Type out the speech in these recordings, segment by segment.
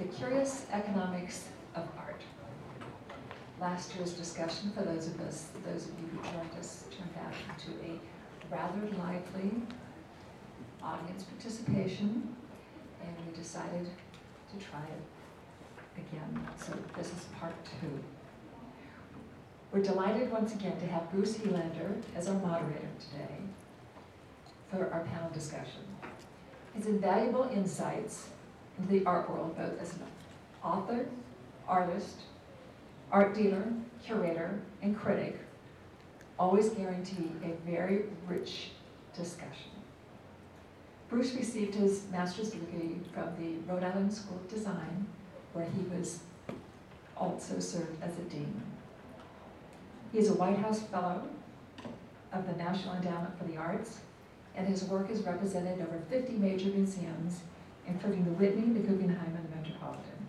The Curious Economics of Art. Last year's discussion, for those of you who joined us, turned out into a rather lively audience participation, and we decided to try it again. So this is part 2. We're delighted once again to have Bruce Helander as our moderator today for our panel discussion. His invaluable insights into the art world, both as an author, artist, art dealer, curator, and critic, always guarantee a very rich discussion. Bruce received his master's degree from the Rhode Island School of Design, where he was also served as a dean. He is a White House Fellow of the National Endowment for the Arts, and his work is represented in over 50 major museums, including the Whitney, the Guggenheim, and the Metropolitan.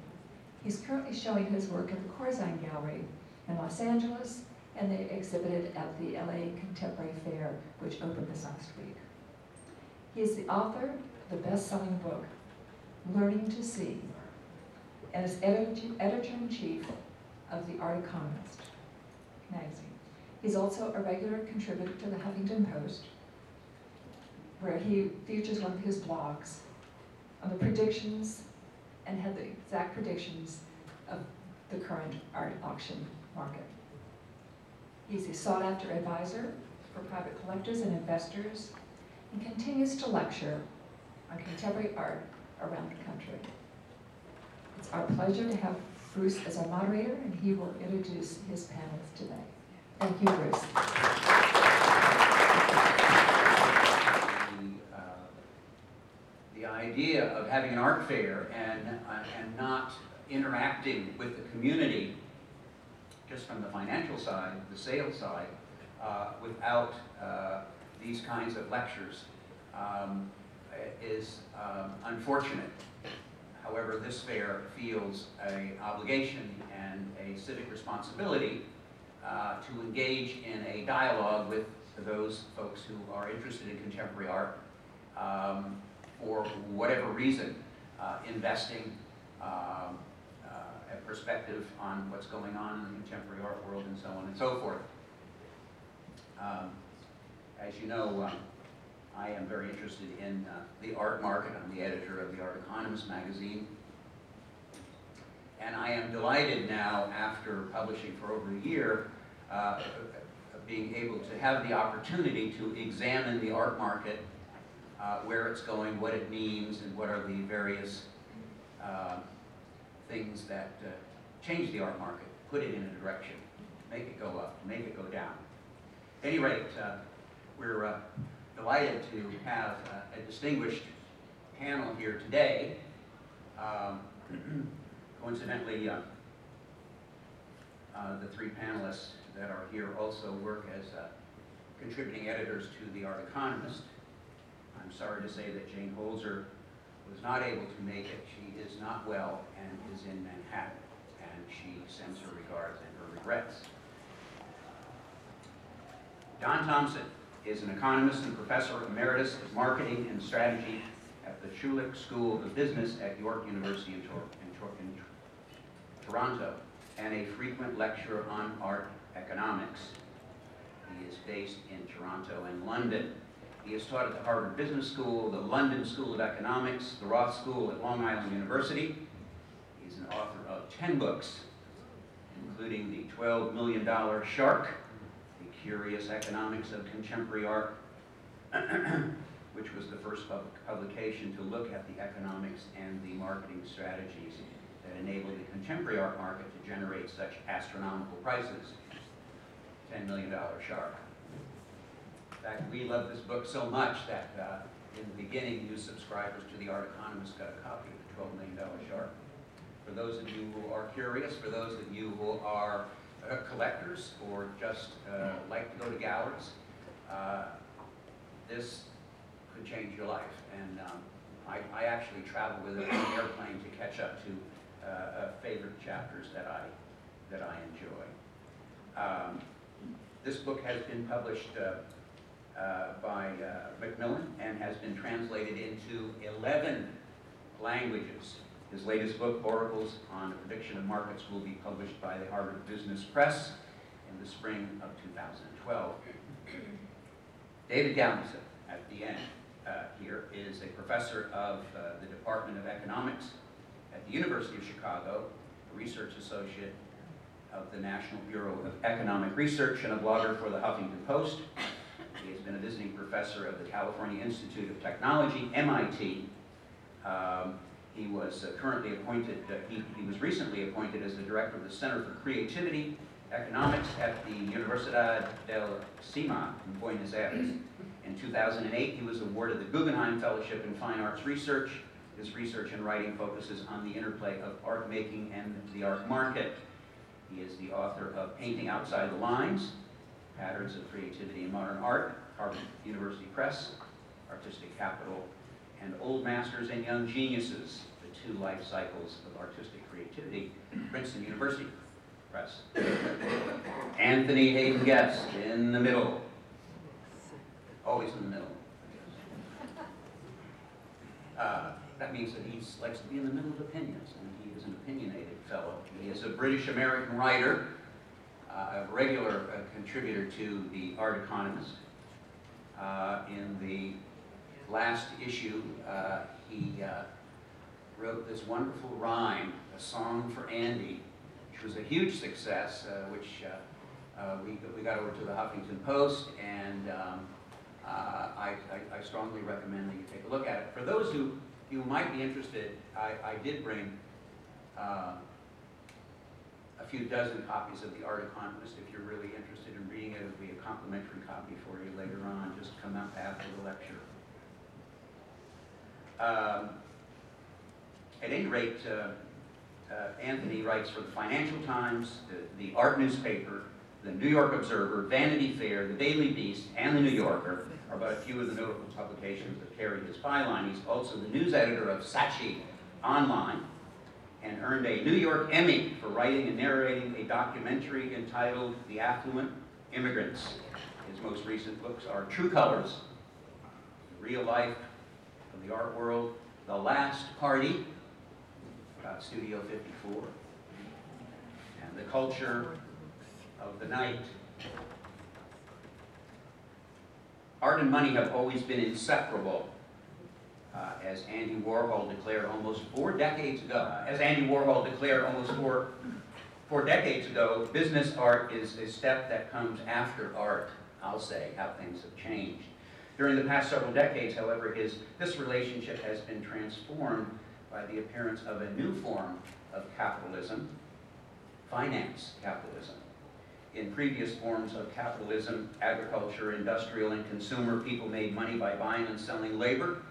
He's currently showing his work at the Corzine Gallery in Los Angeles, and they exhibited at the LA Contemporary Fair, which opened this last week. He is the author of the best-selling book, Learning to See, and is editor-in-chief of the Art Economist magazine. He's also a regular contributor to the Huffington Post, where he features one of his blogs on the predictions and had the exact predictions of the current art auction market. He's a sought-after advisor for private collectors and investors, and continues to lecture on contemporary art around the country. It's our pleasure to have Bruce as our moderator, and he will introduce his panelists today. Thank you, Bruce. The idea of having an art fair and not interacting with the community just from the financial side, the sales side, without these kinds of lectures is unfortunate. However, this fair feels an obligation and a civic responsibility to engage in a dialogue with those folks who are interested in contemporary art for whatever reason, investing a perspective on what's going on in the contemporary art world and so on and so forth. As you know, I am very interested in the art market. I'm the editor of the Art Economist magazine. And I am delighted now, after publishing for over a year, being able to have the opportunity to examine the art market, where it's going, what it means, and what are the various things that change the art market, put it in a direction, make it go up, make it go down. At any rate, we're delighted to have a distinguished panel here today. Coincidentally, the 3 panelists that are here also work as contributing editors to the Art Economist. I'm sorry to say that Jane Holzer was not able to make it. She is not well and is in Manhattan, and she sends her regards and her regrets. Don Thompson is an economist and professor emeritus of marketing and strategy at the Schulich School of Business at York University in Toronto, and a frequent lecturer on art economics. He is based in Toronto and London. He has taught at the Harvard Business School, the London School of Economics, the Roth School at Long Island University. He's an author of 10 books, including The $12 Million Shark, The Curious Economics of Contemporary Art, which was the first publication to look at the economics and the marketing strategies that enabled the contemporary art market to generate such astronomical prices. $10 Million Shark. In fact, we love this book so much that in the beginning, new subscribers to the Art Economist got a copy of the $12 Million Shark. For those of you who are curious, for those of you who are collectors or just like to go to galleries, this could change your life. And I actually travel with it on an airplane to catch up to favorite chapters that I enjoy. This book has been published by Macmillan and has been translated into 11 languages, His latest book, Oracles on the Prediction of Markets, will be published by the Harvard Business Press in the spring of 2012. David Gallinson, at the end here, is a professor of the Department of Economics at the University of Chicago, a research associate of the National Bureau of Economic Research, and a blogger for the Huffington Post. He has been a visiting professor of the California Institute of Technology, MIT. He was currently appointed, he was recently appointed as the director of the Center for Creativity Economics at the Universidad del Cima in Buenos Aires. In 2008, he was awarded the Guggenheim Fellowship in Fine Arts Research. His research and writing focuses on the interplay of art making and the art market. He is the author of Painting Outside the Lines, Patterns of Creativity in Modern Art, Harvard University Press, Artistic Capital, and Old Masters and Young Geniuses, the two life cycles of artistic creativity, Princeton University Press. Anthony Hayden Guest, in the middle. Always in the middle. That means that he likes to be in the middle of opinions, and he is an opinionated fellow. He is a British-American writer, a regular contributor to the Art Economist. In the last issue, he wrote this wonderful rhyme, a song for Andy, which was a huge success, which we got over to the Huffington Post, and I strongly recommend that you take a look at it. For those who might be interested, I did bring a few dozen copies of the Art Economist. If you're really interested in reading it, it'll be a complimentary copy for you later on. Just come up after the lecture. At any rate, Anthony writes for the Financial Times, the Art Newspaper, the New York Observer, Vanity Fair, the Daily Beast, and the New Yorker are but a few of the notable publications that carry his byline. He's also the news editor of Saatchi Online, and earned a New York Emmy for writing and narrating a documentary entitled The Affluent Immigrants. His most recent books are True Colors, The Real Life of the Art World, The Last Party, about Studio 54, and The Culture of the Night. Art and money have always been inseparable. As Andy Warhol declared almost 4 decades ago, business art is a step that comes after art. I'll say how things have changed. During the past several decades, however, this relationship has been transformed by the appearance of a new form of capitalism, finance capitalism. In previous forms of capitalism, agriculture, industrial, and consumer, people made money by buying and selling labor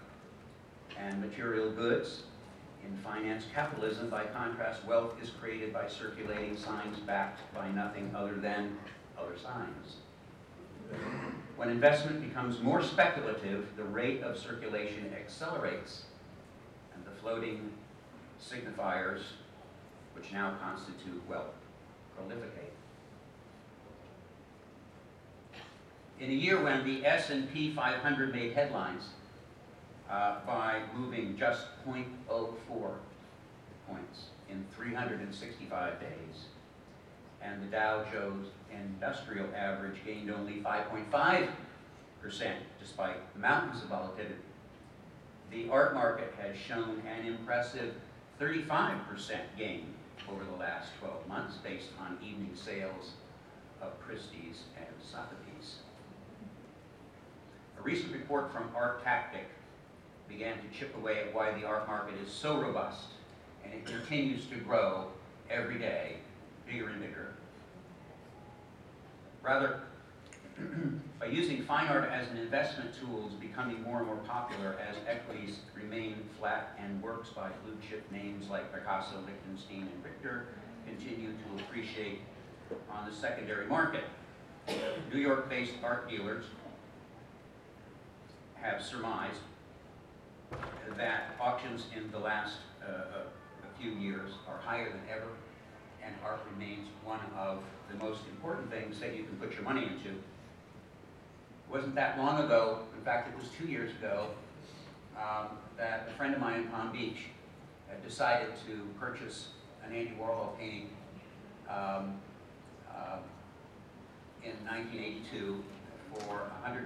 and material goods. In finance capitalism, by contrast, wealth is created by circulating signs backed by nothing other than other signs. When investment becomes more speculative, the rate of circulation accelerates, and the floating signifiers, which now constitute wealth, proliferate. In a year when the S&P 500 made headlines by moving just 0.04 points in 365 days, and the Dow Jones Industrial Average gained only 5.5%, despite mountains of volatility, the art market has shown an impressive 35% gain over the last 12 months, based on evening sales of Christie's and Sotheby's. A recent report from Art Tactic began to chip away at why the art market is so robust, and it continues to grow every day, bigger and bigger. Rather, by using fine art as an investment tool is becoming more and more popular as equities remain flat and works by blue chip names like Picasso, Lichtenstein, and Richter continue to appreciate on the secondary market. New York-based art dealers have surmised that auctions in the last a few years are higher than ever, and art remains one of the most important things that you can put your money into. It wasn't that long ago, in fact it was 2 years ago, that a friend of mine in Palm Beach decided to purchase an Andy Warhol painting in 1982 for $160,000.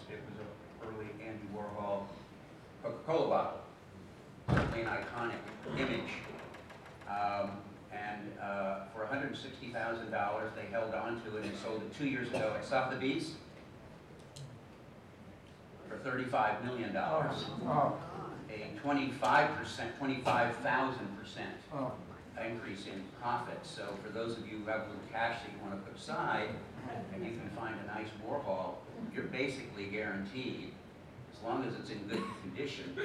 It was an early Andy Warhol Coca-Cola bottle, certainly an iconic image. For $160,000, they held on to it and sold it 2 years ago at Sotheby's for $35 million. A 25,000% increase in profit. So for those of you who have a little cash that you want to put aside, and you can find a nice Warhol, you're basically guaranteed, as long as it's in good condition.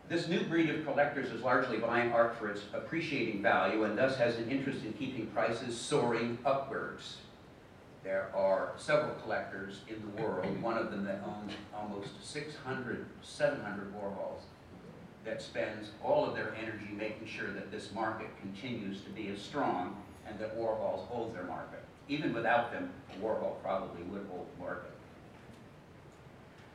This new breed of collectors is largely buying art for its appreciating value and thus has an interest in keeping prices soaring upwards. There are several collectors in the world, one of them that owns almost 600, 700 Warhols, that spends all of their energy making sure that this market continues to be as strong and that Warhols hold their market. Even without them, Warhol probably would hold the market.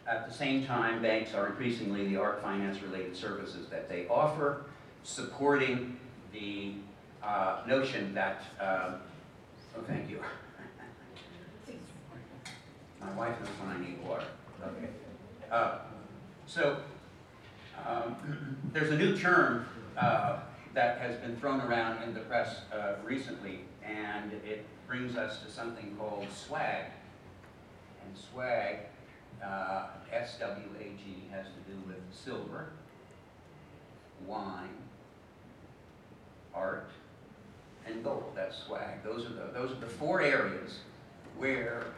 At the same time, banks are increasingly the art finance related services that they offer, supporting the notion that, oh thank you. My wife knows when I need water. Okay. There's a new term that has been thrown around in the press recently, and it brings us to something called swag. And swag, S-W-A-G, has to do with silver, wine, art, and gold. That's swag. Those are the four areas where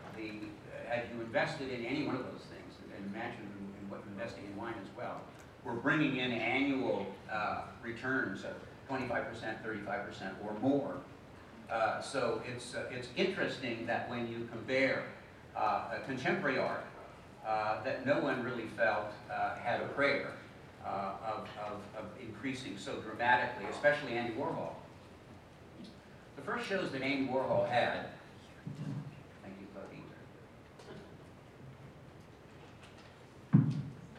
had you invested in any one of those things, and imagine in what you're investing in wine as well, we're bringing in annual returns of 25%, 35% or more. So it's interesting that when you compare contemporary art that no one really felt had a prayer of increasing so dramatically, especially Andy Warhol. The first shows that Andy Warhol had, thank you, Claudine.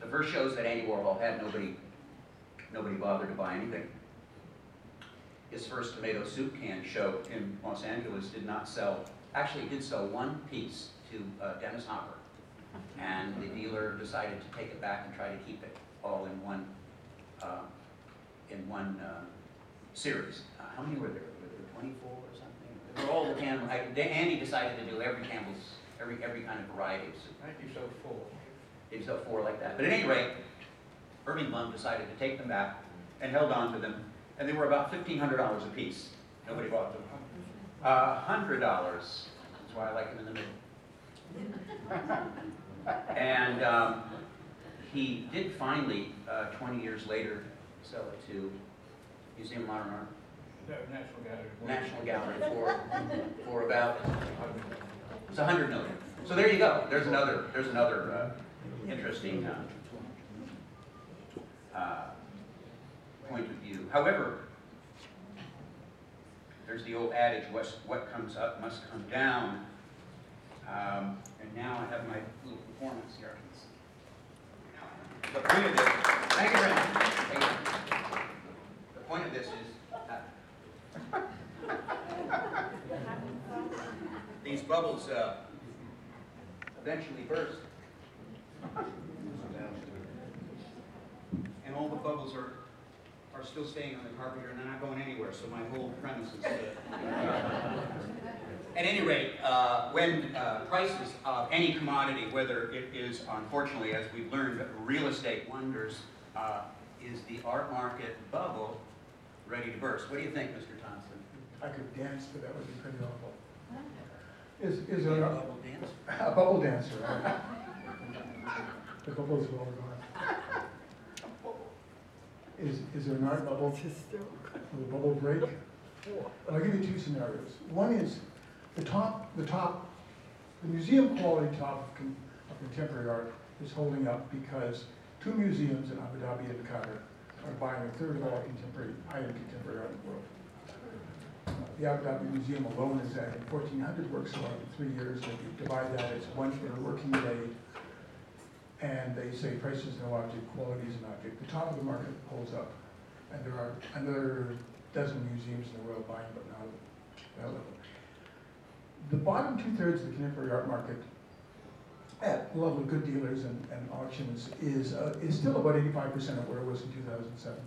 The first shows that Andy Warhol had, nobody bothered to buy anything. His first tomato soup can show in Los Angeles did not sell, actually did sell one piece to Dennis Hopper. And the dealer decided to take it back and try to keep it all in one series. How many were there? Were there 24 or something? They were all the Campbell. Andy decided to do every Campbell's, every kind of variety of soup. I think you sold 4. He sold 4 like that. But at any rate, Irving Blum decided to take them back and held on to them, and they were about $1,500 a piece. Nobody bought them. $100. That's why I like them in the middle. And he did finally, 20 years later, sell it to Museum of Modern Art, National Gallery for about, it's $100 million. So there you go. There's another interesting point of view. However, there's the old adage, what comes up must come down. And now I have my little performance here. The point of this, thank you very much. Thank you. The point of this is these bubbles eventually burst. And all the bubbles are still staying on the carpet here and they're not going anywhere, so my whole premise is at any rate, when prices of any commodity, whether it is, unfortunately, as we've learned, real estate wonders, is the art market bubble ready to burst? What do you think, Mr. Thompson? I could dance, but that would be pretty awful. Is there a bubble dance? A bubble dancer, right? The bubbles are all gone. Is there an art bubble? Will the bubble break? I'll give you 2 scenarios. One is the museum quality top of contemporary art is holding up because 2 museums in Abu Dhabi and Qatar are buying 1/3 of all high-end contemporary art in the world. the Abu Dhabi Museum alone is adding 1,400 works of art in 3 years. If you divide that, it's one per working day. And they say price is no object, quality is an object. The top of the market pulls up. And there are another dozen museums in the world buying, but not at that level. The bottom 2/3 of the contemporary art market, at the level of good dealers and auctions, is still about 85% of where it was in 2007.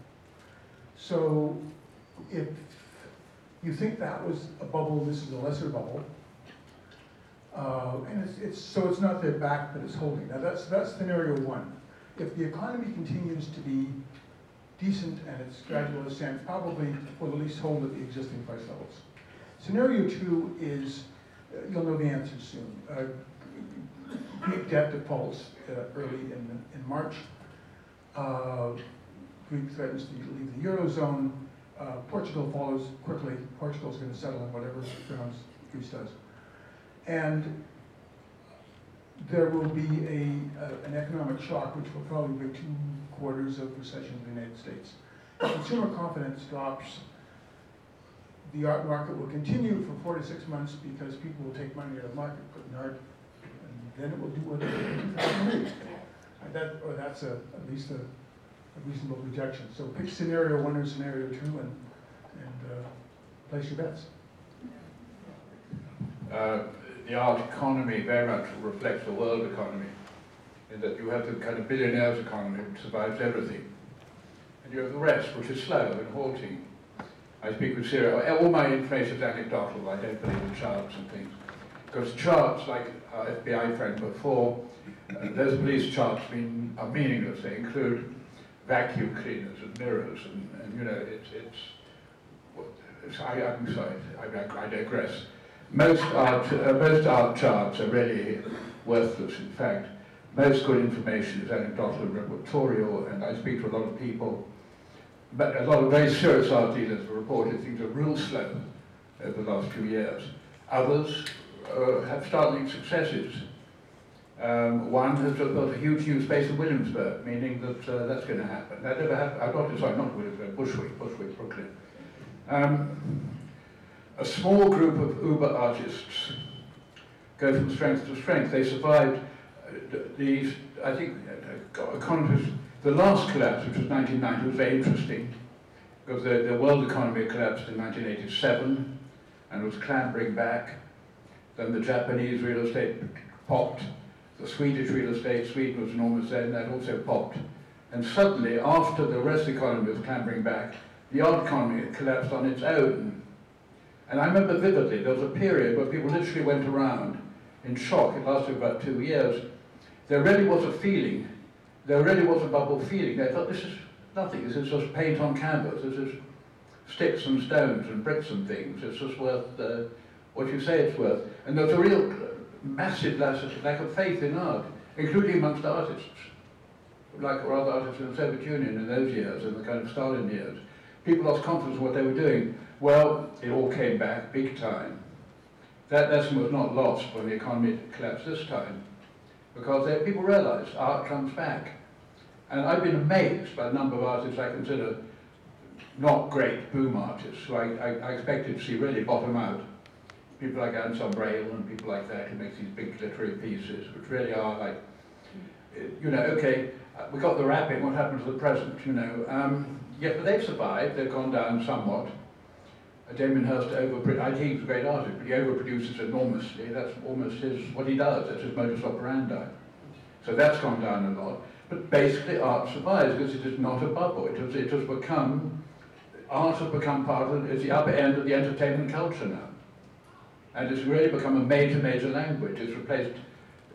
So if you think that was a bubble, this is a lesser bubble. And it's not their back, but it's holding. Now that's scenario one. If the economy continues to be decent and its gradual ascent, probably will at least hold at the existing price levels. Scenario two is, you'll know the answer soon. Greek debt defaults early in March. Greek threatens to leave the Eurozone. Portugal follows quickly. Portugal's going to settle on whatever grounds Greece does. And there will be an economic shock, which will probably be 2 quarters of recession in the United States. If consumer confidence drops, the art market will continue for 4 to 6 months because people will take money out of the market, put in art, and then it will do what it did in 2008. That's at least a reasonable projection. So pick scenario one or scenario two and place your bets. The art economy very much reflects the world economy, in that you have the kind of billionaires economy which survives everything. And you have the rest, which is slow and halting. I speak with Syria. All my information is anecdotal. I don't believe in charts and things. Because charts, like our FBI friend before, those police charts are meaningless. They include vacuum cleaners and mirrors, and you know, I'm sorry, I digress. Most art charts are really worthless. In fact, most good information is anecdotal and reportorial, and I speak to a lot of people. But a lot of very serious art dealers have reported things are real slow over the last few years. Others have startling successes. One has just built a huge new space in Williamsburg, meaning that that's going to happen. That never happened. Sorry, not Williamsburg, Bushwick, Brooklyn. A small group of uber artists go from strength to strength. They survived I think, economists. The last collapse, which was 1990, was very interesting because the world economy collapsed in 1987 and was clambering back. Then the Japanese real estate popped. The Swedish real estate, Sweden was enormous then, that also popped. And suddenly, after the rest of the economy was clambering back, the art economy collapsed on its own. And I remember vividly, there was a period where people literally went around in shock. It lasted about 2 years. There really was a feeling, there really was a bubble feeling. They thought, this is nothing, this is just paint on canvas, this is sticks and stones and bricks and things. It's just worth what you say it's worth. And there's a real massive lack of faith in art, including amongst artists, like other artists in the Soviet Union in those years, in the kind of Stalin years. People lost confidence in what they were doing. Well, it all came back big time. That lesson was not lost when the economy collapsed this time, because people realized art comes back. And I've been amazed by the number of artists I consider not great boom artists, who I expected to see really bottom out. People like Anson Braille and people like that who make these big literary pieces, which really are like, you know, okay, we got the wrapping, what happened to the present, you know. Yeah, but they've survived, they've gone down somewhat. Damien Hirst I think he's a great artist, but he overproduces enormously. That's almost what he does, that's his modus operandi. So that's gone down a lot. But basically art survives because it is not a bubble. It has become, art has become part of, it's the upper end of the entertainment culture now. And it's really become a major, major language. It's replaced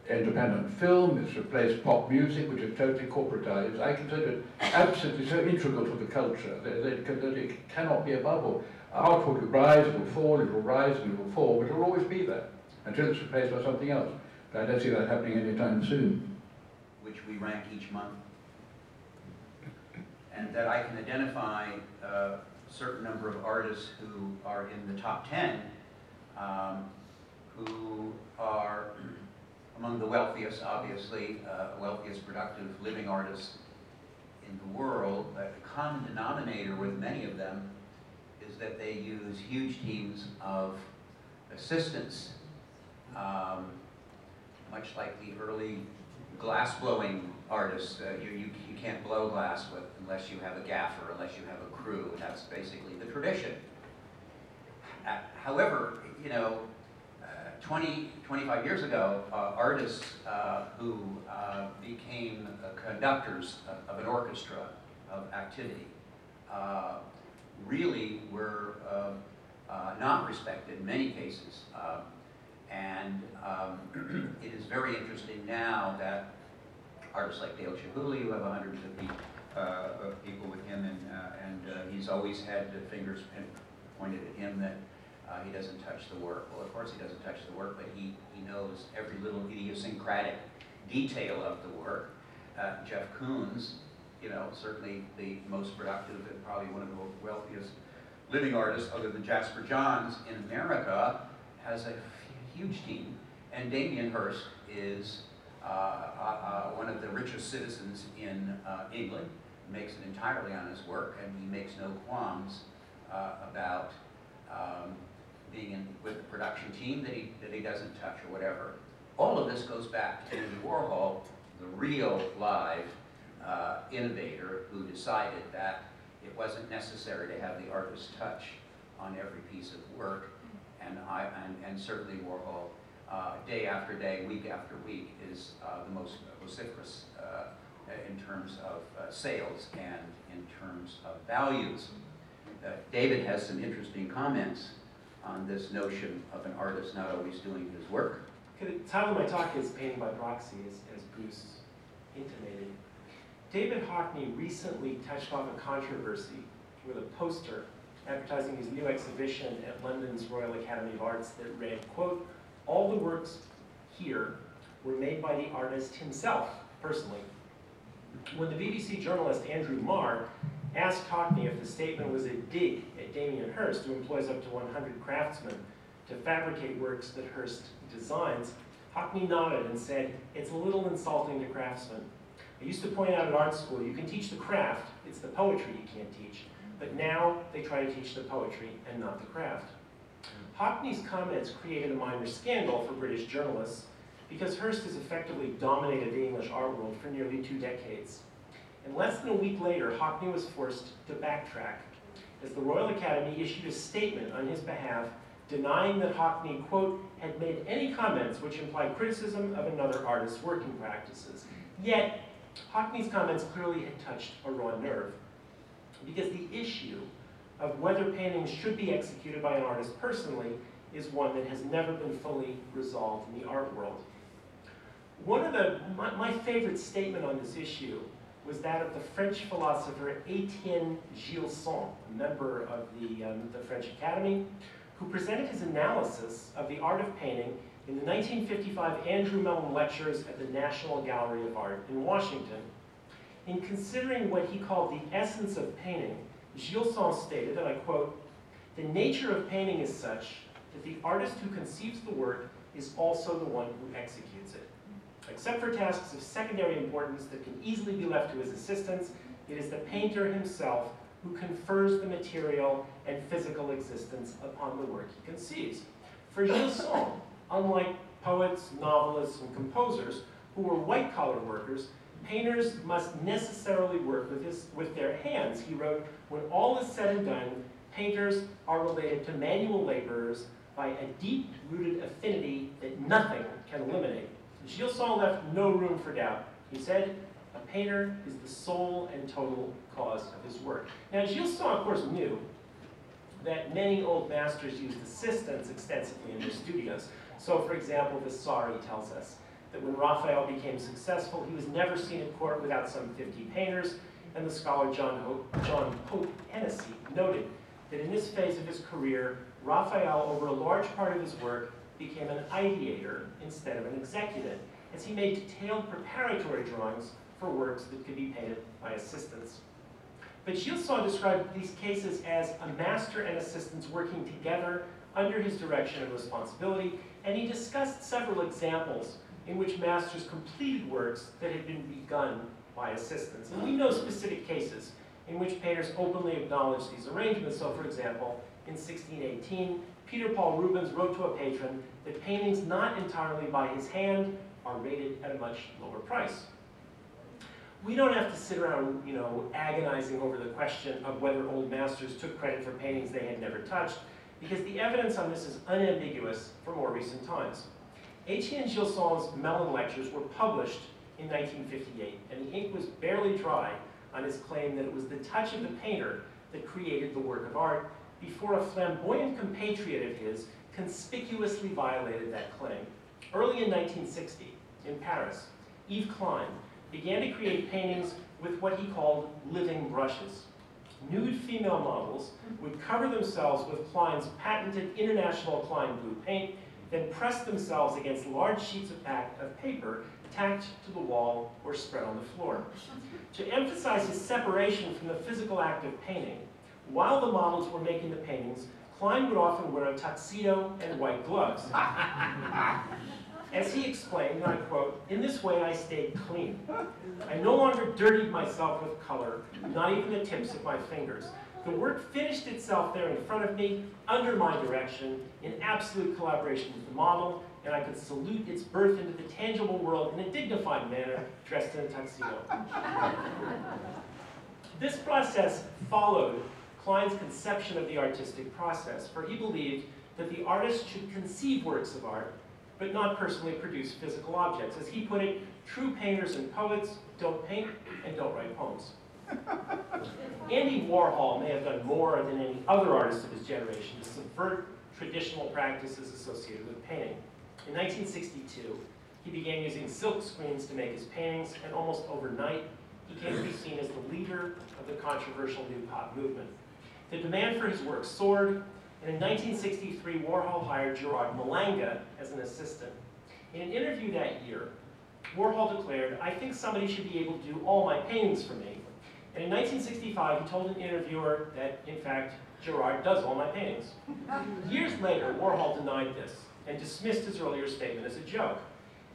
independent film, it's replaced pop music, which is totally corporatized. I consider it absolutely so integral to the culture that it cannot be a bubble. Art will rise, it will fall, it will rise and it will fall, but it will always be there until it's replaced by something else. But I don't see that happening anytime soon. Which we rank each month. And that I can identify a certain number of artists who are in the top 10, who are among the wealthiest, obviously, wealthiest productive living artists in the world. But the common denominator with many of them is that they use huge teams of assistants, much like the early glass-blowing artists. You can't blow glass unless you have a gaffer, unless you have a crew. That's basically the tradition. However, 25 years ago, artists who became conductors of an orchestra of activity really were not respected in many cases. It is very interesting now that artists like Dale Chihuly, who have 150 people with him, and he's always had the fingers pointed at him that he doesn't touch the work. Well, of course he doesn't touch the work, but he knows every little idiosyncratic detail of the work. Jeff Koons, certainly the most productive and probably one of the wealthiest living artists other than Jasper Johns in America, has a huge team. And Damien Hirst is one of the richest citizens in England, makes it entirely on his work, and he makes no qualms about being with a production team that he doesn't touch or whatever. All of this goes back to Warhol, the real live innovator who decided that it wasn't necessary to have the artist's touch on every piece of work, and certainly Warhol, day after day, week after week, is the most vociferous in terms of sales and in terms of values. David has some interesting comments on this notion of an artist not always doing his work. The title of my talk is Painting by Proxy, as Bruce intimated. David Hockney recently touched off a controversy with a poster advertising his new exhibition at London's Royal Academy of Arts that read, quote, "All the works here were made by the artist himself, personally." When the BBC journalist Andrew Marr asked Hockney if the statement was a dig at Damien Hirst, who employs up to 100 craftsmen to fabricate works that Hirst designs, Hockney nodded and said, "It's a little insulting to craftsmen. I used to point out at art school, you can teach the craft, it's the poetry you can't teach. But now they try to teach the poetry and not the craft." Hockney's comments created a minor scandal for British journalists because Hirst has effectively dominated the English art world for nearly 2 decades. And less than a week later, Hockney was forced to backtrack as the Royal Academy issued a statement on his behalf denying that Hockney, quote, had made any comments which implied criticism of another artist's working practices. Yet, Hockney's comments clearly had touched a raw nerve, because the issue of whether paintings should be executed by an artist personally is one that has never been fully resolved in the art world. My favorite statement on this issue was that of the French philosopher Étienne Gilson, a member of the French Academy, who presented his analysis of the art of painting in the 1955 Andrew Mellon Lectures at the National Gallery of Art in Washington. In considering what he called the essence of painting, Gilson stated, and I quote, "The nature of painting is such that the artist who conceives the work is also the one who executes it. Except for tasks of secondary importance that can easily be left to his assistants, it is the painter himself who confers the material and physical existence upon the work he conceives." For Gilson, unlike poets, novelists, and composers, who were white-collar workers, painters must necessarily work with their hands. He wrote, "When all is said and done, painters are related to manual laborers by a deep-rooted affinity that nothing can eliminate." Gilson left no room for doubt. He said, "A painter is the sole and total cause of his work." Now, Gilson, of course, knew that many old masters used assistants extensively in their studios. So, for example, Vasari tells us that when Raphael became successful, he was never seen at court without some 50 painters, and the scholar John Hope Hennessy noted that in this phase of his career, Raphael, over a large part of his work, became an ideator instead of an executant, as he made detailed preparatory drawings for works that could be painted by assistants. But Gilson described these cases as a master and assistants working together under his direction and responsibility, and he discussed several examples in which masters completed works that had been begun by assistants. And we know specific cases in which painters openly acknowledge these arrangements. So for example, in 1618, Peter Paul Rubens wrote to a patron that paintings not entirely by his hand are rated at a much lower price. We don't have to sit around, agonizing over the question of whether old masters took credit for paintings they had never touched, because the evidence on this is unambiguous for more recent times. Etienne Gilson's Mellon lectures were published in 1958, and the ink was barely dry on his claim that it was the touch of the painter that created the work of art, before a flamboyant compatriot of his conspicuously violated that claim. Early in 1960, in Paris, Yves Klein began to create paintings with what he called living brushes. Nude female models would cover themselves with Klein's patented International Klein blue paint, then press themselves against large sheets of paper tacked to the wall or spread on the floor. To emphasize his separation from the physical act of painting, while the models were making the paintings, Klein would often wear a tuxedo and white gloves. As he explained, and I quote, "In this way I stayed clean. I no longer dirtied myself with color, not even the tips of my fingers. The work finished itself there in front of me, under my direction, in absolute collaboration with the model, and I could salute its birth into the tangible world in a dignified manner, dressed in a tuxedo." This process followed Klein's conception of the artistic process, for he believed that the artist should conceive works of art, but not personally produce physical objects. As he put it, true painters and poets don't paint and don't write poems. Andy Warhol may have done more than any other artist of his generation to subvert traditional practices associated with painting. In 1962, he began using silk screens to make his paintings, and almost overnight, he came to be seen as the leader of the controversial new pop movement. The demand for his work soared, and in 1963, Warhol hired Gerard Malanga as an assistant. In an interview that year, Warhol declared, "I think somebody should be able to do all my paintings for me." And in 1965, he told an interviewer that, in fact, Gerard does all my paintings. Years later, Warhol denied this and dismissed his earlier statement as a joke.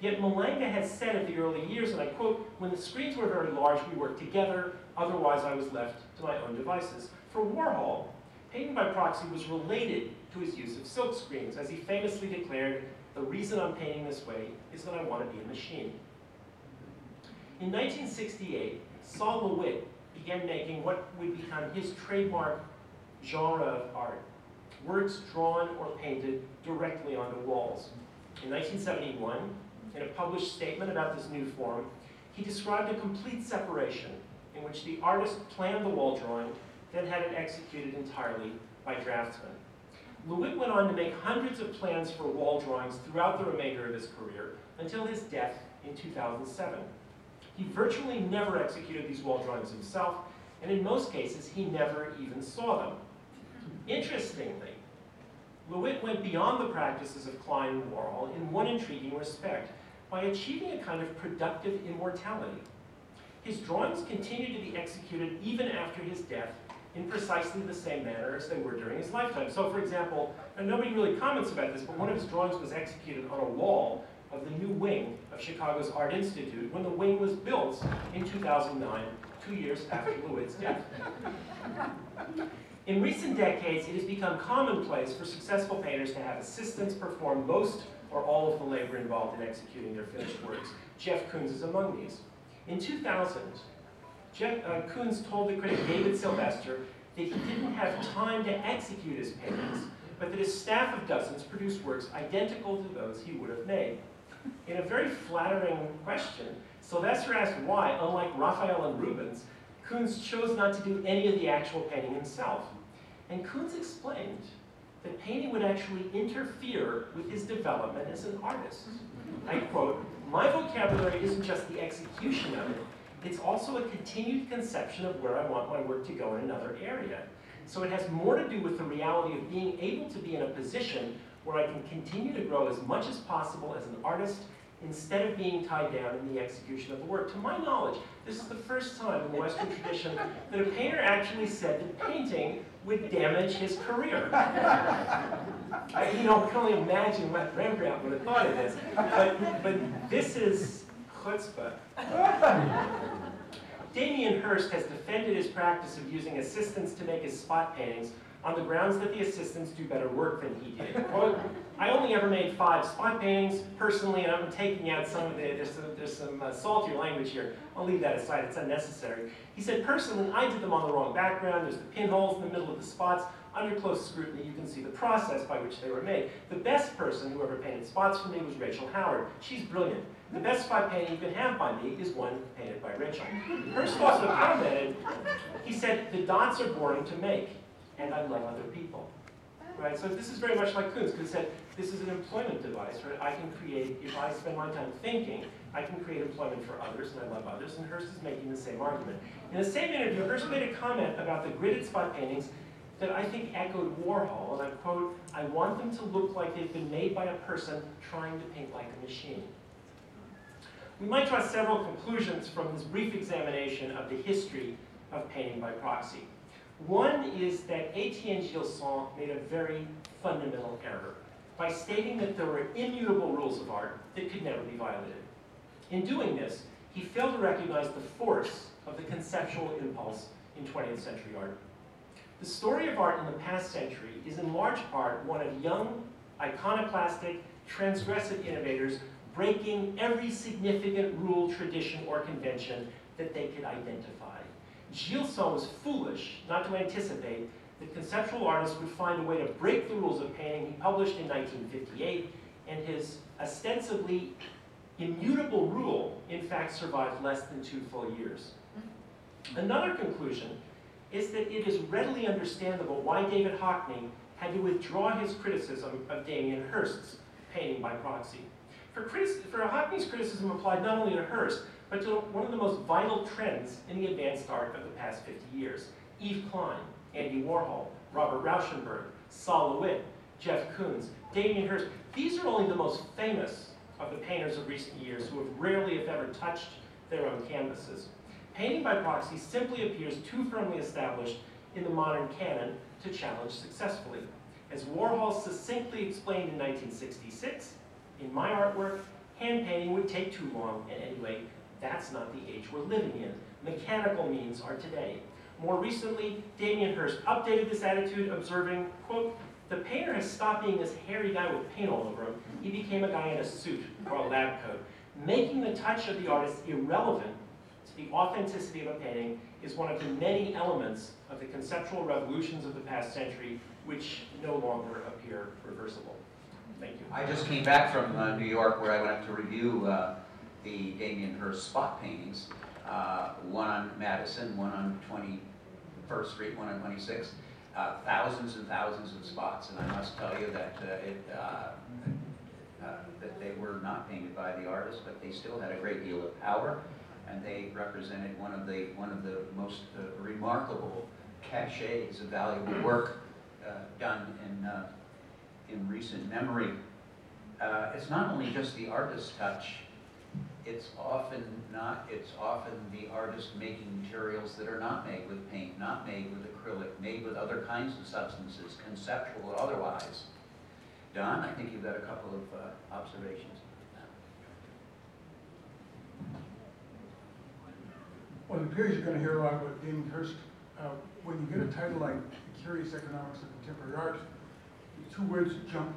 Yet Malanga has said of the early years, and I quote, "When the screens were very large, we worked together, otherwise I was left to my own devices." For Warhol, painting by proxy was related to his use of silk screens, as he famously declared, "The reason I'm painting this way is that I want to be a machine." In 1968, Saul LeWitt began making what would become his trademark genre of art, works drawn or painted directly onto walls. In 1971, in a published statement about this new form, he described a complete separation in which the artist planned the wall drawing, then had it executed entirely by draftsmen. LeWitt went on to make hundreds of plans for wall drawings throughout the remainder of his career until his death in 2007. He virtually never executed these wall drawings himself, and in most cases, he never even saw them. Interestingly, LeWitt went beyond the practices of Klein and Warhol in one intriguing respect, by achieving a kind of productive immortality. His drawings continued to be executed even after his death in precisely the same manner as they were during his lifetime. So for example, and nobody really comments about this, but one of his drawings was executed on a wall of the new wing of Chicago's Art Institute when the wing was built in 2009, 2 years after LeWitt's death. In recent decades, it has become commonplace for successful painters to have assistants perform most or all of the labor involved in executing their finished works. Jeff Koons is among these. In 2000, Koons told the critic David Sylvester that he didn't have time to execute his paintings, but that his staff of dozens produced works identical to those he would have made. In a very flattering question, Sylvester asked why, unlike Raphael and Rubens, Koons chose not to do any of the actual painting himself. And Koons explained that painting would actually interfere with his development as an artist. I quote, "My vocabulary isn't just the execution of it, it's also a continued conception of where I want my work to go in another area. So it has more to do with the reality of being able to be in a position where I can continue to grow as much as possible as an artist instead of being tied down in the execution of the work." To my knowledge, this is the first time in the Western tradition that a painter actually said that painting would damage his career. I can only imagine what Rembrandt would have thought of this, but this is chutzpah. Damien Hirst has defended his practice of using assistants to make his spot paintings on the grounds that the assistants do better work than he did. Quote, I only ever made 5 spot paintings personally, and I'm taking out some of the, there's some saltier language here. I'll leave that aside, it's unnecessary. He said, personally, I did them on the wrong background. There's the pinholes in the middle of the spots. Under close scrutiny, you can see the process by which they were made. The best person who ever painted spots for me was Rachel Howard. She's brilliant. The best spot painting you can have by me is one painted by Rachel. Hirst also commented, he said, the dots are boring to make, and I love other people. Right? So this is very much like Koons. Koons said, this is an employment device, right? I can create, if I spend my time thinking, I can create employment for others, and I love others, and Hirst is making the same argument. In the same interview, Hirst made a comment about the gridded spot paintings that I think echoed Warhol, and I quote, I want them to look like they've been made by a person trying to paint like a machine. We might draw several conclusions from this brief examination of the history of painting by proxy. One is that Etienne Gilson made a very fundamental error by stating that there were immutable rules of art that could never be violated. In doing this, he failed to recognize the force of the conceptual impulse in 20th century art. The story of art in the past century is in large part one of young, iconoclastic, transgressive innovators breaking every significant rule, tradition, or convention that they could identify. Gilson was foolish not to anticipate that conceptual artists would find a way to break the rules of painting. He published in 1958, and his ostensibly immutable rule, in fact, survived less than 2 full years. Another conclusion is that it is readily understandable why David Hockney had to withdraw his criticism of Damien Hirst's painting by proxy. For Hockney's criticism applied not only to Hirst, but to one of the most vital trends in the advanced art of the past 50 years. Yves Klein, Andy Warhol, Robert Rauschenberg, Sol LeWitt, Jeff Koons, Damien Hirst. These are only the most famous of the painters of recent years who have rarely, if ever, touched their own canvases. Painting by proxy simply appears too firmly established in the modern canon to challenge successfully. As Warhol succinctly explained in 1966, in my artwork, hand painting would take too long, and anyway, that's not the age we're living in. Mechanical means are today. More recently, Damien Hirst updated this attitude, observing, quote, the painter has stopped being this hairy guy with paint all over him. He became a guy in a suit or a lab coat. Making the touch of the artist irrelevant to the authenticity of a painting is one of the many elements of the conceptual revolutions of the past century which no longer appear reversible. Thank you. I just came back from New York, where I went up to review the Damien Hirst spot paintings, one on Madison, one on 21st Street, one on 26th, thousands and thousands of spots, and I must tell you that that they were not painted by the artist, but they still had a great deal of power, and they represented one of the most remarkable cachets of valuable work done in recent memory. It's not only just the artist's touch, it's often the artist making materials that are not made with paint, not made with acrylic, made with other kinds of substances, conceptual or otherwise. Don, I think you've got a couple of observations. Well, it appears you're going to hear a lot about Damien Hirst. When you get a title like The Curious Economics of Contemporary Art, the 2 words that jump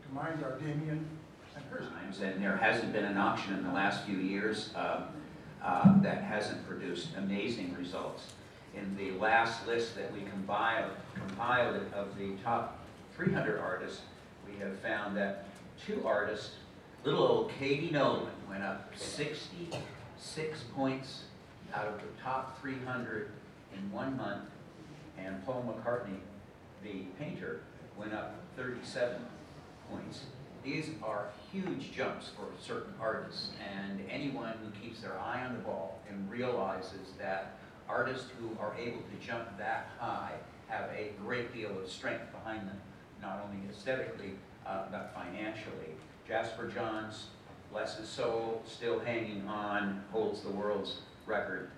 to mind are Damien and Hirst. And there hasn't been an auction in the last few years that hasn't produced amazing results. In the last list that we compiled of the top 300 artists, we have found that 2 artists, little old Katie Nolan went up 66 points out of the top 300 in 1 month, and Paul McCartney, the painter, went up 37 points. These are huge jumps for certain artists, and anyone who keeps their eye on the ball and realizes that artists who are able to jump that high have a great deal of strength behind them, not only aesthetically, but financially. Jasper Johns, bless his soul, still hanging on, holds the world's record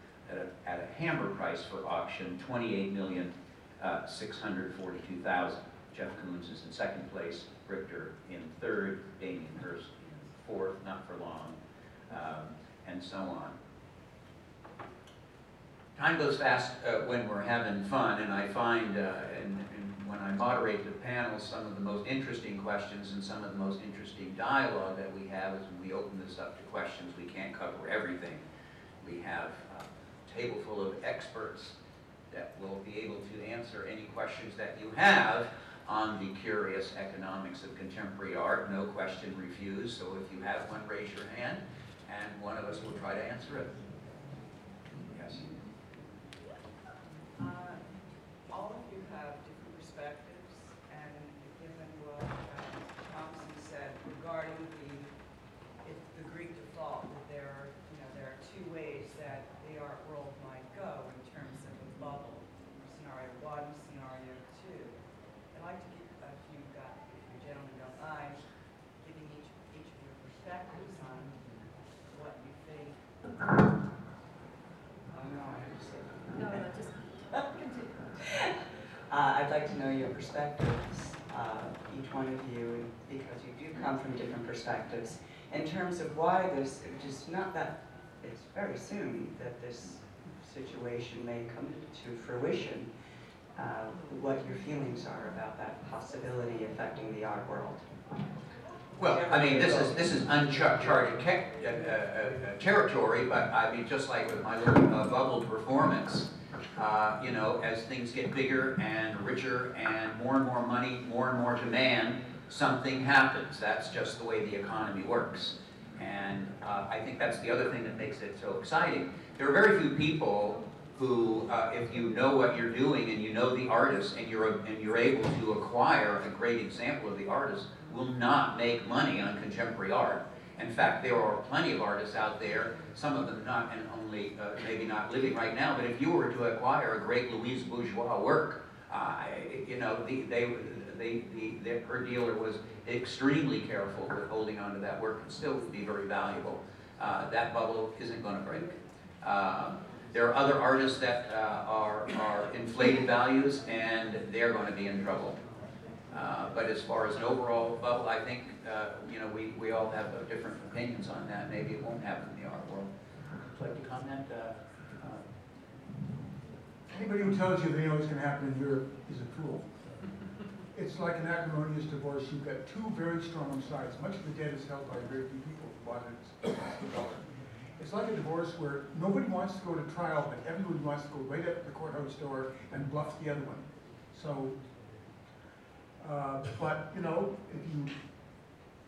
at a hammer price for auction, $28,642,000. Jeff Koons is in 2nd place, Richter in 3rd, Damien Hirst in 4th, not for long, and so on. Time goes fast when we're having fun, and I find and when I moderate the panel, some of the most interesting questions and some of the most interesting dialogue that we have is when we open this up to questions. We can't cover everything. We have a table full of experts that will be able to answer any questions that you have on the curious economics of contemporary art. No question refused, so if you have one, raise your hand, and one of us will try to answer it. Yes? All of you have different perspectives, and given what Thompson said regarding the Greek default, that there are two ways that the art world might go in terms of a bubble, scenario 1, scenario 2. I'd like to give, if you gentlemen don't mind, giving each of your perspectives on what you think. Oh no, I have to say. No, just continue. I'd like to know your perspectives, each one of you, because you do come from different perspectives, in terms of why this, just not that it's very soon that this situation may come to fruition, what your feelings are about that possibility affecting the art world. Well, I mean, this is uncharted territory, but I mean, just like with my little bubble performance, you know, as things get bigger and richer and more money, more and more demand, something happens. That's just the way the economy works. And I think that's the other thing that makes it so exciting. There are very few people who, if you know what you're doing and you know the artist and you're able to acquire a great example of the artist, will not make money on contemporary art. In fact, there are plenty of artists out there, some of them not and only maybe not living right now, but if you were to acquire a great Louise Bourgeois work, you know, her dealer was extremely careful with holding on to that work and still would be very valuable. That bubble isn't going to break. There are other artists that are inflated values, and they're going to be in trouble. But as far as an overall bubble, I think you know, we all have different opinions on that. Maybe it won't happen in the art world. Would you like to comment? Anybody who tells you they know what's going to happen in Europe is a fool. It's like an acrimonious divorce. You've got two very strong sides. Much of the debt is held by very few people who bought it at the dollar. It's like a divorce where nobody wants to go to trial, but everybody wants to go right up to the courthouse door and bluff the other one. So, but you know, if you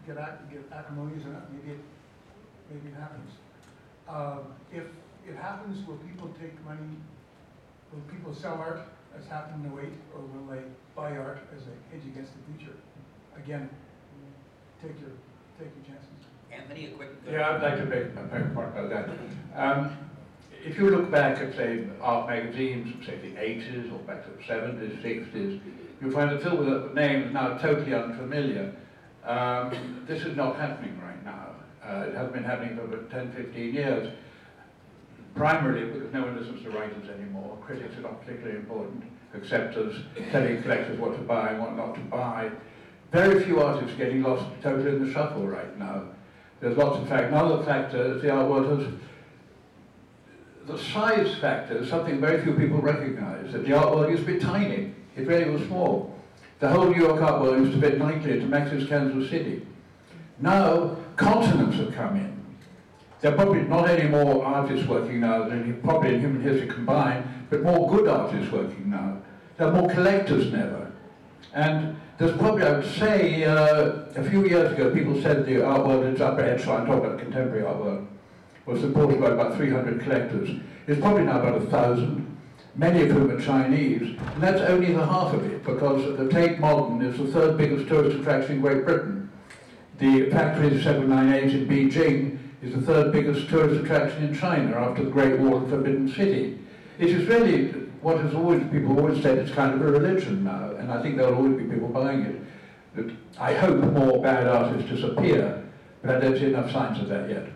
get acrimonious enough, maybe it happens. If it happens, will people take money? Will people sell art, as happened in 08, or will they buy art as a hedge against the future? Again, take your chances. Anthony, a quick. Yeah, I'd like to make a point about that. If you look back at, say, art magazines from, say, the 80s or back to the 70s, 60s, you'll find that filled with names now totally unfamiliar. This is not happening right now. It hasn't been happening for about 10, 15 years. Primarily because no one listens to writers anymore. Critics are not particularly important, except as telling collectors what to buy and what not to buy. Very few artists are getting lost totally in the shuffle right now. There's lots of factors. Another factor is the art world has, the size factor is something very few people recognize, that the art world used to be tiny. It really was small. The whole New York art world used to fit nicely into Max's Kansas City. Now, continents have come in. There are probably not any more artists working now than probably in human history combined, but more good artists working now. There are more collectors than ever. And there's probably, I would say, a few years ago, people said the art world in its upper echelon, talking about contemporary art world, was supported by about 300 collectors. It's probably now about 1,000, many of whom are Chinese, and that's only the half of it, because the Tate Modern is the third biggest tourist attraction in Great Britain. The Factory 798 in Beijing is the third biggest tourist attraction in China after the Great Wall and Forbidden City. It is really what has always, people always said, it's kind of a religion now, and I think there'll always be people buying it. But I hope more bad artists disappear, but I don't see enough signs of that yet.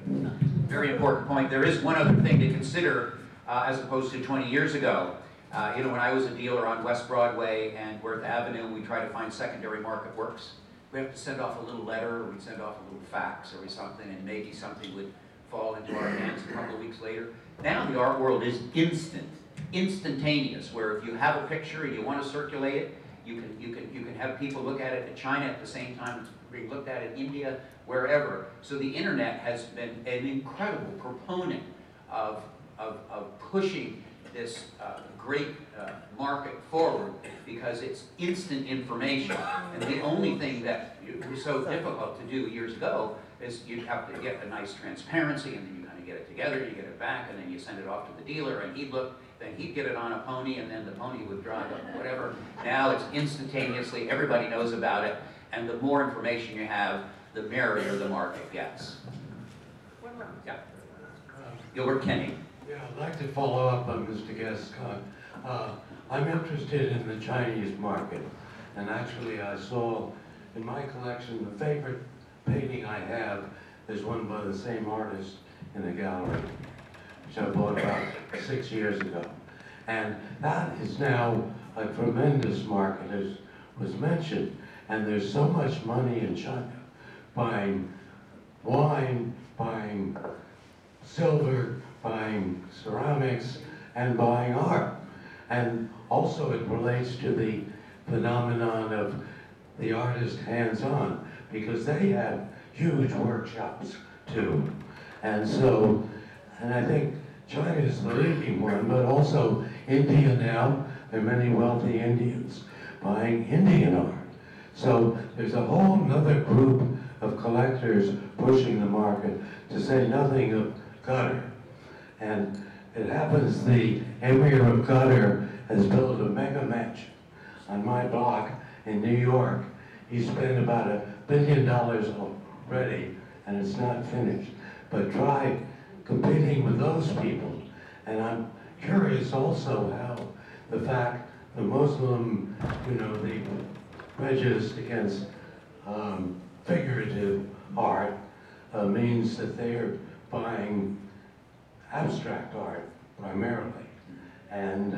Very important point. There is one other thing to consider as opposed to 20 years ago. You know, when I was a dealer on West Broadway and Worth Avenue, we try to find secondary market works. We have to send off a little letter, or we'd send off a little fax or something, and maybe something would fall into our hands a couple of weeks later. Now the art world is instant. instantaneous, where if you have a picture and you want to circulate it, you can have people look at it in China at the same time it's being looked at in India, wherever. So the internet has been an incredible proponent of pushing this great market forward, because it's instant information. And the only thing that was so difficult to do years ago is you'd have to get a nice transparency, and then you kind of get it together, you get it back, and then you send it off to the dealer, and he'd look, then he'd get it on a pony, and then the pony would drive up, whatever. Now it's instantaneously, everybody knows about it, and the more information you have, the merrier the market gets. Yeah. Gilbert Kenny. Yeah, I'd like to follow up on Mr. Gascon. I'm interested in the Chinese market, and actually I saw in my collection the favorite painting I have is one by the same artist in a gallery, which I bought about 6 years ago. And that is now a tremendous market, as was mentioned, and there's so much money in China buying wine, buying silver, buying ceramics, and buying art. And also it relates to the phenomenon of the artist hands-on, because they have huge workshops too. And so, and I think China is the leading one, but also India now, there are many wealthy Indians buying Indian art. So there's a whole other group of collectors pushing the market, to say nothing of Qatar. And it happens the Emir of Qatar has built a mega mansion on my block in New York. He spent about $1 billion already, and it's not finished. But try competing with those people. And I'm curious also how the fact the Muslim, the prejudice against figurative art means that they're buying abstract art primarily. And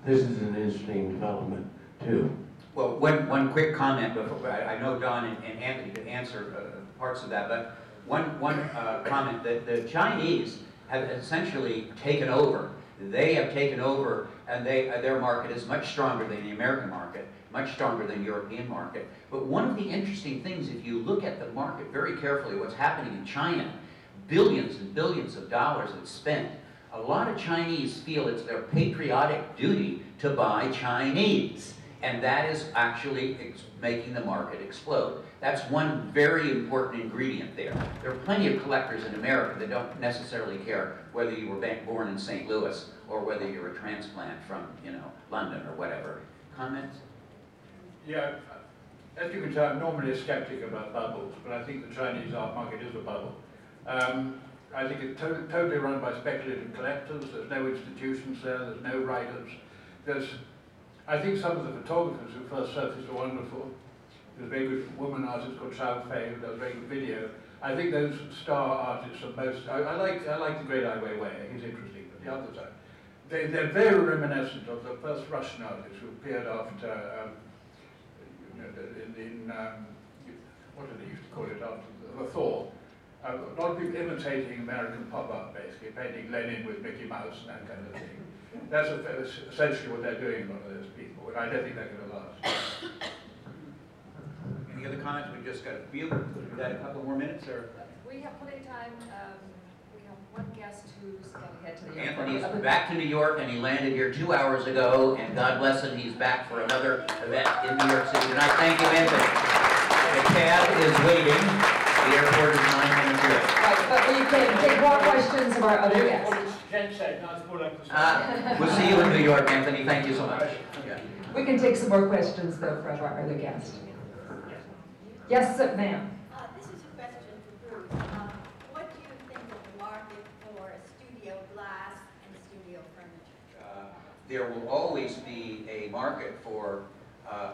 this is an interesting development too. Well, one quick comment before, I know Don and Anthony could answer parts of that, but one comment that the Chinese have essentially taken over. They have taken over, and their market is much stronger than the American market, much stronger than the European market. But one of the interesting things, if you look at the market very carefully, what's happening in China, billions and billions of dollars that's spent. A lot of Chinese feel it's their patriotic duty to buy Chinese. And that is actually making the market explode. That's one very important ingredient there. There are plenty of collectors in America that don't necessarily care whether you were born in St. Louis or whether you're a transplant from, London or whatever. Comments? Yeah, as you can tell, I'm normally a skeptic about bubbles, but I think the Chinese art market is a bubble. I think it's totally run by speculative collectors. There's no institutions there, there's no writers. I think some of the photographers who first surfaced are wonderful. There's a very good woman artist called Shao Fei who does very good video. I think those star artists are most, I like the great Ai Weiwei, he's interesting, but the others are. They're very reminiscent of the first Russian artists who appeared after, what did they used to call it, after the thaw. A lot of people imitating American pop art, basically, painting Lenin with Mickey Mouse and that kind of thing. That's essentially what they're doing, a lot of those people, and I don't think they're going to last. Any other comments? We just got a few. We've got a couple more minutes, or? We have plenty of time. We have one guest who's got to head to the airport. Anthony is back to New York, and he landed here 2 hours ago, and God bless him, he's back for another event in New York City tonight. Thank you, Anthony. The cab is waiting. The airport is 9 minutes away. Right, but we can take more questions of our other guests. We'll see you in New York, Anthony. Thank you so much. Yeah. We can take some more questions, though, from our other guests. Yes, ma'am. This is a question for Bruce. What do you think of the market for studio glass and studio furniture? There will always be a market for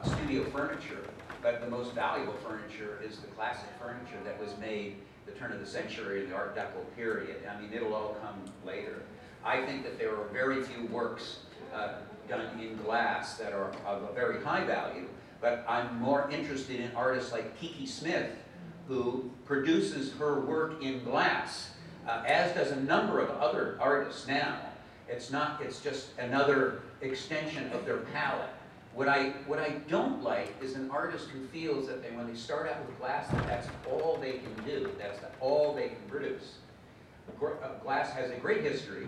studio furniture, but the most valuable furniture is the classic furniture that was made the turn of the century, the Art Deco period. I mean, it'll all come later. I think that there are very few works done in glass that are of a very high value, but I'm more interested in artists like Kiki Smith, who produces her work in glass, as does a number of other artists now. It's not, it's just another extension of their palette. What I don't like is an artist who feels that when they start out with glass, that's all they can do, that's all they can produce. Glass has a great history,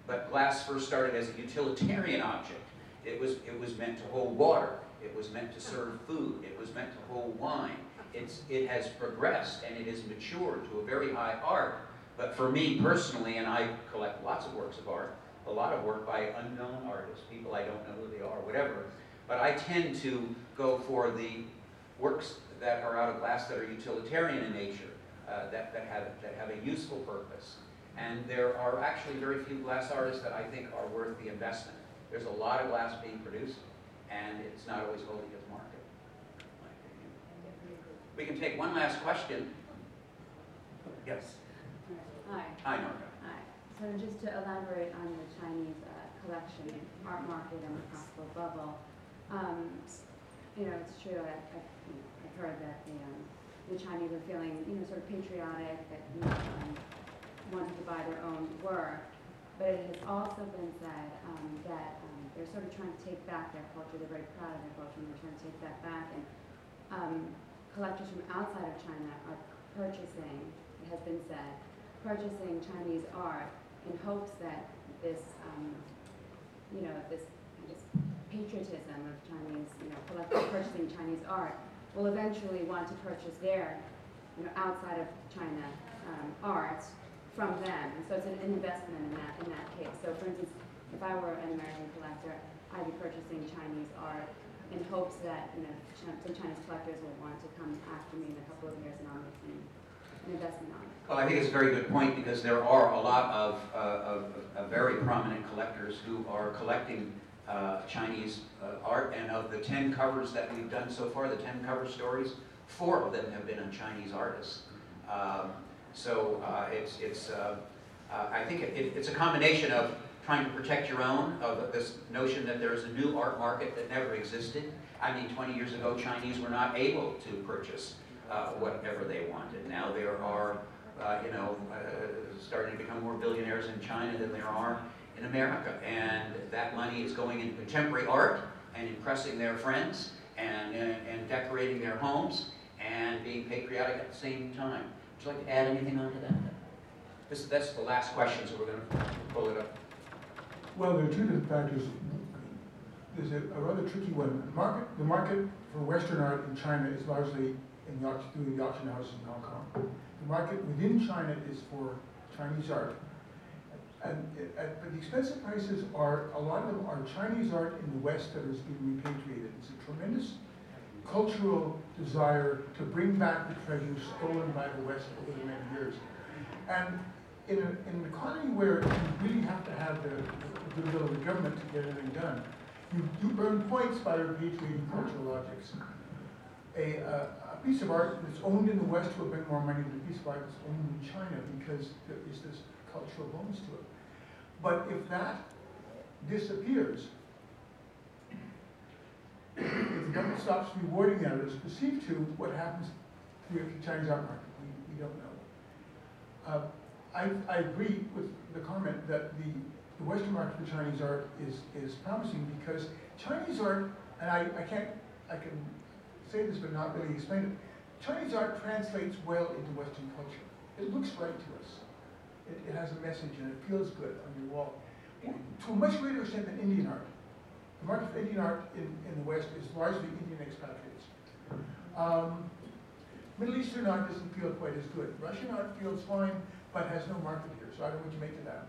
but glass first started as a utilitarian object. It was meant to hold water. It was meant to serve food. It was meant to hold wine. It has progressed and it has matured to a very high art. But for me personally, and I collect lots of works of art, a lot of work by unknown artists, people I don't know who they are, whatever. But I tend to go for the works that are out of glass that are utilitarian in nature, that have a useful purpose. And there are actually very few glass artists that I think are worth the investment. There's a lot of glass being produced, and it's not always holding its market, in my opinion. We can take one last question. Yes. Hi. Hi, Norca. Hi. So just to elaborate on the Chinese collection, art market, and the possible bubble, you know, it's true. I've heard that the Chinese are feeling, you know, sort of patriotic, that wanted to buy their own work. But it has also been said that they're sort of trying to take back their culture. They're very proud of their culture, and they're trying to take that back. And collectors from outside of China are purchasing, it has been said, purchasing Chinese art in hopes that this, you know, this patriotism of Chinese, you know, collectors purchasing Chinese art will eventually want to purchase their, you know, outside of China art from them. And so it's an investment in that case. So for instance, if I were an American collector, I'd be purchasing Chinese art in hopes that, you know, some Chinese collectors will want to come after me in a couple of years and I'll make an investment on it. Well, I think it's a very good point because there are a lot of very prominent collectors who are collecting Chinese art, and of the 10 covers that we've done so far, the 10 cover stories, 4 of them have been on Chinese artists. I think it's a combination of trying to protect your own, of this notion that there's a new art market that never existed. I mean, 20 years ago, Chinese were not able to purchase whatever they wanted. Now there are, starting to become more billionaires in China than there are in America. And that money is going into contemporary art and impressing their friends and decorating their homes and being patriotic at the same time. Would you like to add anything onto that? That's the last question, so we're going to pull it up. Well, there are two different factors. There's a rather tricky one. The market for Western art in China is largely through the auction houses in Hong Kong. The market within China is for Chinese art. But the expensive prices are, a lot of them are Chinese art in the West that is being repatriated. It's a tremendous cultural desire to bring back the treasures stolen by the West over the many years. And in an economy where you really have to have the goodwill of the government to get anything done, you earn points by repatriating cultural objects. A piece of art that's owned in the West will bring more money than a piece of art that's owned in China because there is this cultural bonus to it. But if that disappears, if the government stops rewarding that or is perceived to, what happens to the Chinese art market? We don't know. I agree with the comment that the Western market for Chinese art is promising because Chinese art, and I can say this but not really explain it, Chinese art translates well into Western culture. It looks right to us. It has a message and it feels good on your wall. To a much greater extent than Indian art. The market for Indian art in the West is largely Indian expatriates. Middle Eastern art doesn't feel quite as good. Russian art feels fine, but has no market here, so I don't know what you make of that.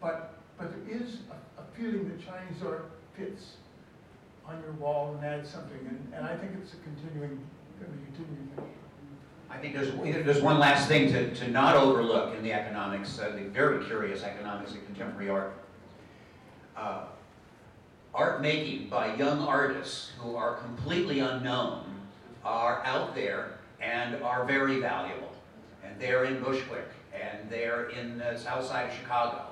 But there is a feeling that Chinese art fits on your wall and adds something, and I think it's a continuing thing. I think there's one last thing to not overlook in the economics, the very curious economics of contemporary art. Art making by young artists who are completely unknown are out there and are very valuable. And they're in Bushwick, and they're in the south side of Chicago.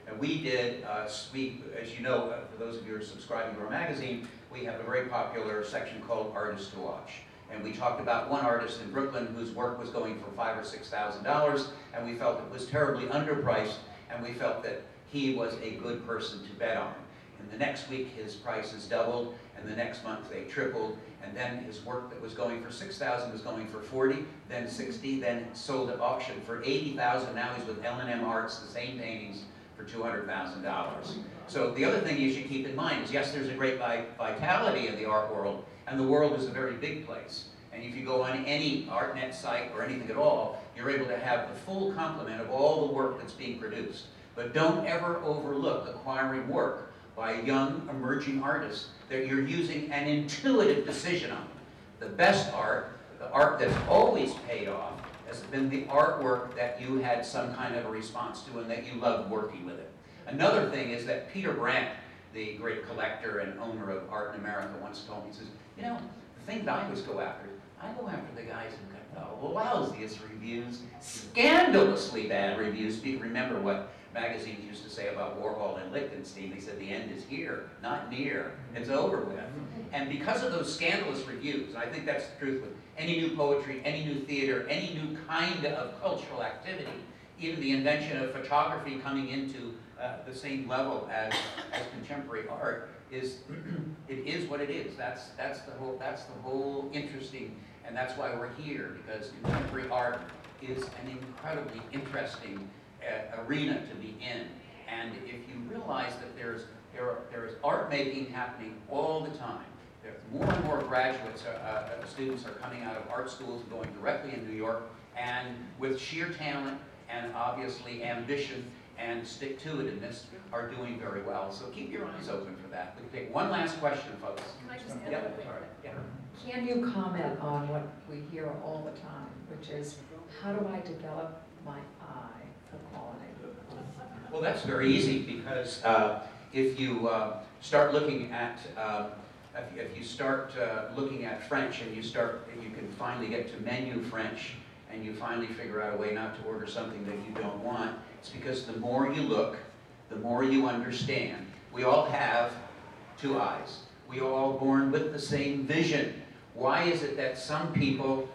And we did, as you know, for those of you who are subscribing to our magazine, we have a very popular section called Artists to Watch. And we talked about one artist in Brooklyn whose work was going for $5,000 or $6,000, and we felt it was terribly underpriced, and we felt that he was a good person to bet on. And the next week his prices doubled, and the next month they tripled, and then his work that was going for $6,000 was going for 40, then 60, then sold at auction for 80,000. Now he's with L&M Arts, the same paintings, for $200,000. So the other thing you should keep in mind is, yes, there's a great vitality in the art world, and the world is a very big place. And if you go on any ArtNet site or anything at all, you're able to have the full complement of all the work that's being produced. But don't ever overlook acquiring work by a young, emerging artist that you're using an intuitive decision on. The best art, the art that's always paid off, has been the artwork that you had some kind of a response to and that you loved working with it. Another thing is that Peter Brandt, the great collector and owner of art in America, once told me, he says, you know, the thing that I always go after, I go after the guys who got the lousiest reviews, scandalously bad reviews. People remember what magazines used to say about Warhol and Lichtenstein. They said the end is here, not near. It's over with. And because of those scandalous reviews, and I think that's the truth with any new poetry, any new theater, any new kind of cultural activity, even the invention of photography coming into the same level as contemporary art, is it is what it is. That's the whole interesting, and that's why we're here, because contemporary art is an incredibly interesting arena to be in. And if you realize that there is art making happening all the time, there's more and more graduates, students are coming out of art schools and going directly in New York, and with sheer talent and obviously ambition and stick-to-itiveness are doing very well. So keep your eyes open for that. We'll take one last question, folks. Can I just add Yep. a quick- Yeah. Can you comment on what we hear all the time, which is, how do I develop my eye for quality? Well, that's very easy, because if you start looking at looking at French, and you can finally get to menu French, and you finally figure out a way not to order something that you don't want. It's because the more you look, the more you understand. We all have two eyes. We are all born with the same vision. Why is it that some people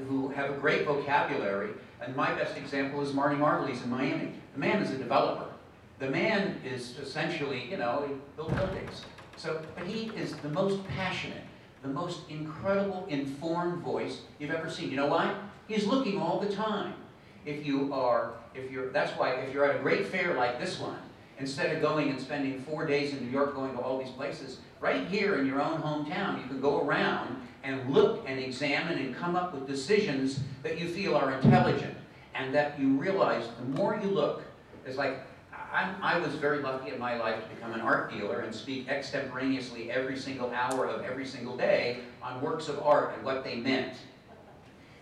who have a great vocabulary, and my best example is Marty Margulies in Miami. The man is a developer. The man is essentially, you know, he built buildings. So, but he is the most passionate, the most incredible, informed voice you've ever seen. You know why? He's looking all the time. That's why if you're at a great fair like this one, instead of going and spending 4 days in New York going to all these places, right here in your own hometown, you can go around and look and examine and come up with decisions that you feel are intelligent, and that you realize the more you look, it's like, I was very lucky in my life to become an art dealer and speak extemporaneously every single hour of every single day on works of art and what they meant.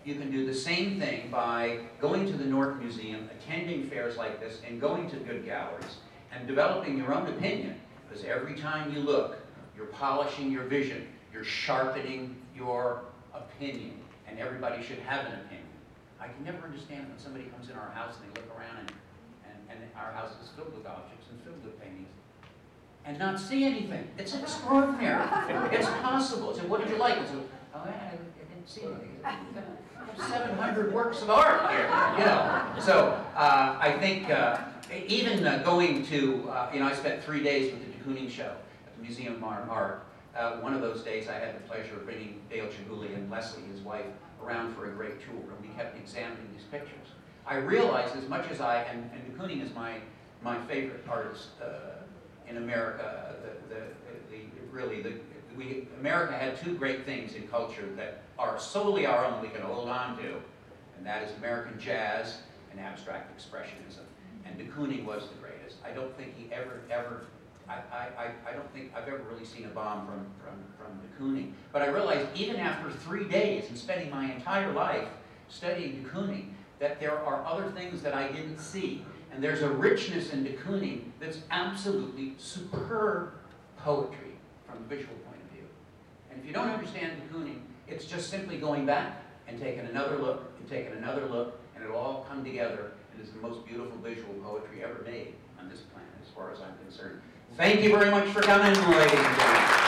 You can do the same thing by going to the North Museum, attending fairs like this, and going to good galleries, and developing your own opinion, because every time you look, you're polishing your vision, you're sharpening your opinion, and everybody should have an opinion. I can never understand when somebody comes in our house and they look around and our house is filled with objects and filled with paintings, and not see anything. It's extraordinary. It's possible. So what did you like? It's oh, I didn't see anything. 700 works of art here, you know. So I think even going to, I spent 3 days with the de Kooning show at the Museum of Modern Art. One of those days I had the pleasure of bringing Dale Chihuly and Leslie, his wife, around for a great tour, and we kept examining these pictures. I realized as much as and de Kooning is my favorite artist in America. America had two great things in culture that are solely our own we can hold on to, and that is American jazz and abstract expressionism. And de Kooning was the greatest. I don't think he I don't think I've ever really seen a bomb from de Kooning. But I realized even after 3 days and spending my entire life studying de Kooning, that there are other things that I didn't see. And there's a richness in de Kooning that's absolutely superb poetry from a visual point of view. And if you don't understand de Kooning, it's just simply going back and taking another look and taking another look, and it'll all come together. It is the most beautiful visual poetry ever made on this planet, as far as I'm concerned. Thank you very much for coming, ladies and gentlemen.